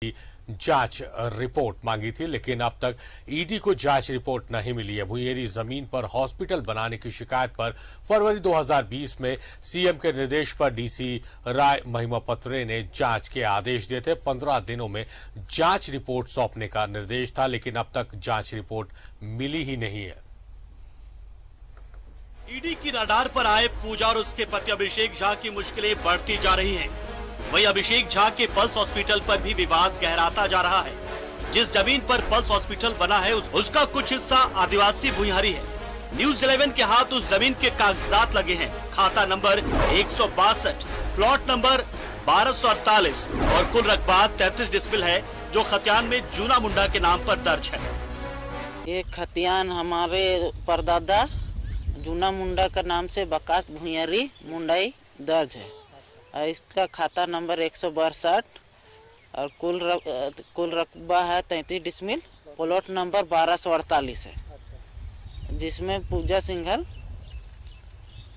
जांच रिपोर्ट मांगी थी, लेकिन अब तक ईडी को जांच रिपोर्ट नहीं मिली है। भुइंयरी जमीन पर हॉस्पिटल बनाने की शिकायत पर फरवरी 2020 में सीएम के निर्देश पर डीसी राय महिमापत ने जांच के आदेश दिए थे। 15 दिनों में जांच रिपोर्ट सौंपने का निर्देश था, लेकिन अब तक जांच रिपोर्ट मिली ही नहीं है। ईडी की रडार पर आए पूजा और उसके पति अभिषेक झा की मुश्किलें बढ़ती जा रही हैं। वही अभिषेक झा के पल्स हॉस्पिटल पर भी विवाद गहराता जा रहा है। जिस जमीन पर पल्स हॉस्पिटल बना है उसका कुछ हिस्सा आदिवासी भुइंयरी है। न्यूज़ 11 के हाथ उस जमीन के कागजात लगे हैं। खाता नंबर 162, प्लॉट नंबर 1248 और कुल रकबा 33 डिसमिल है, जो खतियान में जूना मुंडा के नाम पर दर्ज है। ये खतियान हमारे परदादा जूना मुंडा का नाम से बकास भुइंयरी मुंडाई दर्ज है। इसका खाता नंबर 162 और कुल रकबा है 33 डिसमिल, प्लॉट नंबर 1248 है, जिसमें पूजा सिंघल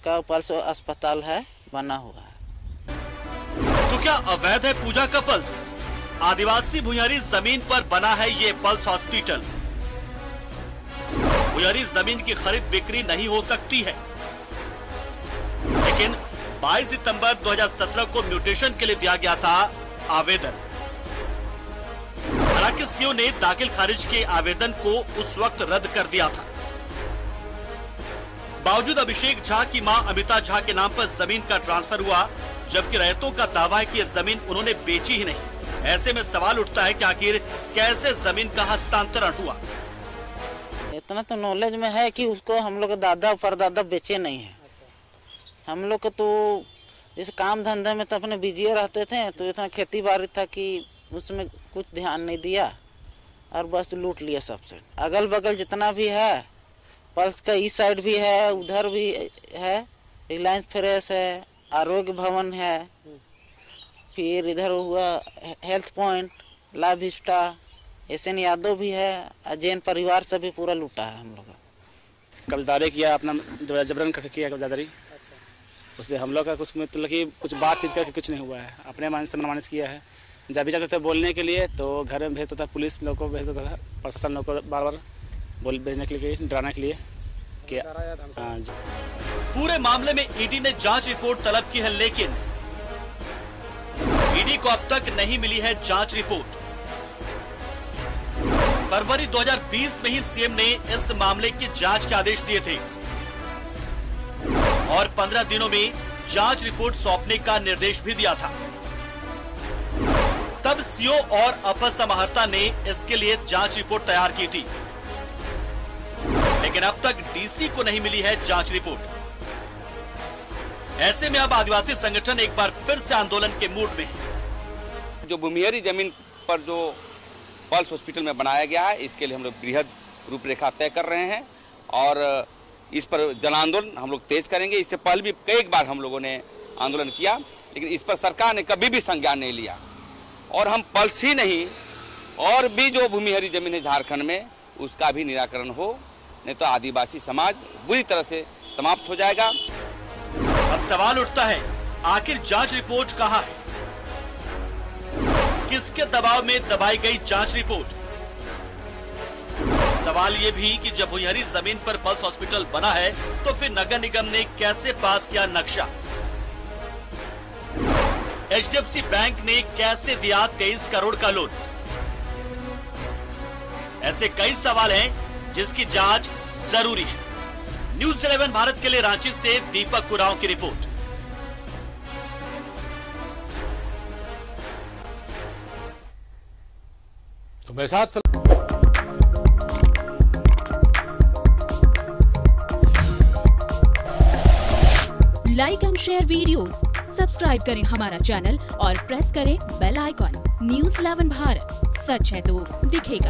का पल्स अस्पताल है बना हुआ है। तो क्या अवैध है पूजा का पल्स? आदिवासी भुइंयरी जमीन पर बना है ये पल्स हॉस्पिटल। भुइंयरी जमीन की खरीद बिक्री नहीं हो सकती है, लेकिन 22 सितंबर 2017 को म्यूटेशन के लिए दिया गया था आवेदन। हालांकि सीओ ने दाखिल खारिज के आवेदन को उस वक्त रद्द कर दिया था। बावजूद अभिषेक झा की मां अमिता झा के नाम पर जमीन का ट्रांसफर हुआ, जबकि रैयतों का दावा है कि यह जमीन उन्होंने बेची ही नहीं। ऐसे में सवाल उठता है कि आखिर कैसे जमीन का हस्तांतरण हुआ। इतना तो नॉलेज में है कि उसको हम लोग दादा परदादा बेचे नहीं है। हम लोग तो इस काम धंधे में तो अपने बिजी रहते थे, तो इतना खेती बाड़ी था कि उसमें कुछ ध्यान नहीं दिया और बस लूट लिया सबसे। अगल बगल जितना भी है, पल्स का इस साइड भी है, उधर भी है, रिलायंस फ्रेश है, आरोग्य भवन है, फिर इधर हुआ हेल्थ पॉइंट, ला विस्टा, एसएन यादव भी है। जैन परिवार से भी पूरा लूटा है हम लोग। कब्जदारी किया, अपना जबरन किया कब्जदारी। उसमें हम लोग का कुछ मतलब कि कुछ बातचीत करके कुछ नहीं हुआ है, अपने मन से मनमानी किया है। जब भी जाते थे बोलने के लिए तो घर में भेजता था, पुलिस लोग को भेजता था, प्रशासन लोग को बार बार भेजने के लिए, डराने के लिए किया। पूरे मामले में ईडी ने जांच रिपोर्ट तलब की है, लेकिन ईडी को अब तक नहीं मिली है जांच रिपोर्ट। फरवरी 2020 में ही सीएम ने इस मामले की जांच के आदेश दिए थे और 15 दिनों में जांच रिपोर्ट सौंपने का निर्देश भी दिया था। तब सीओ और अपर समाहर्ता ने इसके लिए जांच रिपोर्ट तैयार की थी, लेकिन अब तक डीसी को नहीं मिली है जांच रिपोर्ट। ऐसे में अब आदिवासी संगठन एक बार फिर से आंदोलन के मूड में है। जो भुइंयरी जमीन पर जो पल्स हॉस्पिटल में बनाया गया है, इसके लिए हम लोग बृहद रूपरेखा तय कर रहे हैं और इस पर जन आंदोलन हम लोग तेज करेंगे। इससे पहले भी कई बार हम लोगों ने आंदोलन किया, लेकिन इस पर सरकार ने कभी भी संज्ञान नहीं लिया। और हम पल्स ही नहीं, और भी जो भुइंयरी जमीन है झारखंड में, उसका भी निराकरण हो, नहीं तो आदिवासी समाज बुरी तरह से समाप्त हो जाएगा। अब सवाल उठता है, आखिर जांच रिपोर्ट कहाँ है? किसके दबाव में दबाई गई जांच रिपोर्ट? सवाल ये भी कि जब भुइंयरी जमीन पर पल्स हॉस्पिटल बना है, तो फिर नगर निगम ने कैसे पास किया नक्शा? एचडीएफसी बैंक ने कैसे दिया 23 करोड़ का लोन? ऐसे कई सवाल हैं जिसकी जांच जरूरी है। न्यूज़ 11 भारत के लिए रांची से दीपक उरांव की रिपोर्ट। तो मेरे साथ like and share videos, subscribe करें हमारा चैनल और प्रेस करें बेल आइकॉन। न्यूज़ 11 भारत, सच है तो दिखेगा।